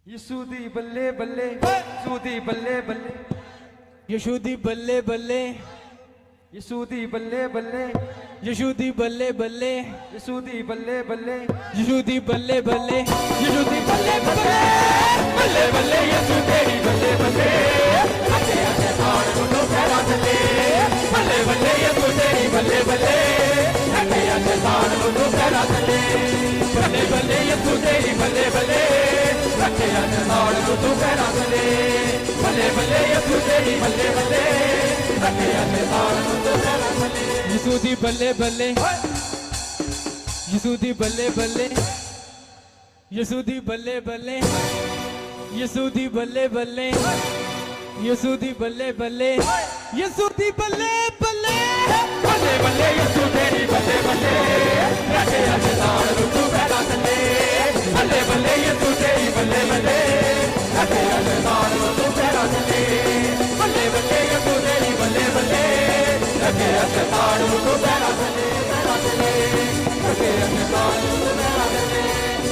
ਯਿਸੂ ਦੀ ਬੱਲੇ ਬੱਲੇ ਯਿਸੂ ਦੀ ਬੱਲੇ ਬੱਲੇ ਯਿਸੂ ਦੀ ਬੱਲੇ ਬੱਲੇ ਯਿਸੂ ਦੀ ਬੱਲੇ ਬੱਲੇ ਯਿਸੂ ਦੀ ਬੱਲੇ ਬੱਲੇ ਯਿਸੂ ਦੀ ਬੱਲੇ ਬੱਲੇ ਯਿਸੂ ਦੀ ਬੱਲੇ ਬੱਲੇ ਯਿਸੂ ਦੀ ਬੱਲੇ ਬੱਲੇ ਬੱਲੇ ਬੱਲੇ ਯਿਸੂ ਤੇਰੀ ਬੱਲੇ ਬੱਲੇ ਅੱਛੇ ਅੱਛੇ ਸਾੜ ਨੂੰ ਫੇਰਾ ਥੱਲੇ ਬੱਲੇ ਬੱਲੇ ਯਿਸੂ ਤੇਰੀ ਬੱਲੇ ਬੱਲੇ ਅੱਛੇ ਅੱਛੇ ਸਾੜ ਨੂੰ ਫੇਰਾ ਥੱਲੇ ਬੱਲੇ ਬੱਲੇ ਯਿਸੂ ਤੇਰੀ ਬੱਲੇ ਬੱਲੇ ਅੱਛੇ ਅੱਛੇ ਸਾੜ ਨੂੰ ਫੇਰਾ ਥੱਲੇ ਬੱਲੇ ਬੱਲੇ ਯਿਸੂ ਤੇਰੀ ਬੱਲੇ ਬੱਲੇ ਅੱਛੇ ਅੱਛੇ ਸਾੜ ਨੂੰ ਫੇਰਾ ਥੱਲੇ ਯਿਸੂ ਦੀ ਬੱਲੇ ਬੱਲੇ ਯਿਸੂ ਦੀ ਬੱਲੇ ਬੱਲੇ ਯਿਸੂ ਦੀ ਬੱਲੇ ਬੱਲੇ ਯਿਸੂ ਦੀ ਬੱਲੇ ਬੱਲੇ ਯਿਸੂ ਦੀ ਬੱਲੇ ਬੱਲੇ ਯਿਸੂ ਦੀ ਬੱਲੇ ਬੱਲੇ ਬੱਲੇ ਬੱਲੇ ਯਿਸੂ ਤੇਰੀ ਬੱਲੇ ਬੱਲੇ ਰੱਖੇ ਅੱਛੇ ਸਾਲ ਨੂੰ ਤੂੰ ਫੇਰਾ ਥੱਲੇ ਬੱਲੇ ਬੱਲੇ ਯਿਸੂ ਤੇਰੀ ਬੱਲੇ ਬੱਲੇ ਰੱਖੇ ਅੱਛੇ ਸਾਲ ਨੂੰ ਤੂੰ ਫੇਰਾ ਥੱਲੇ ਬੱਲੇ ਬੱਲੇ ਯਿਸੂ ਤੇਰੀ ਬੱਲੇ ਬੱਲੇ ਰੱਖੇ ਅੱਛੇ ਸਾਲ ਨੂੰ ਤੂੰ ਫੇਰਾ ਥੱਲੇ ਰੱਖੇ ਅੱਛੇ ਸਾਲ ਨੂੰ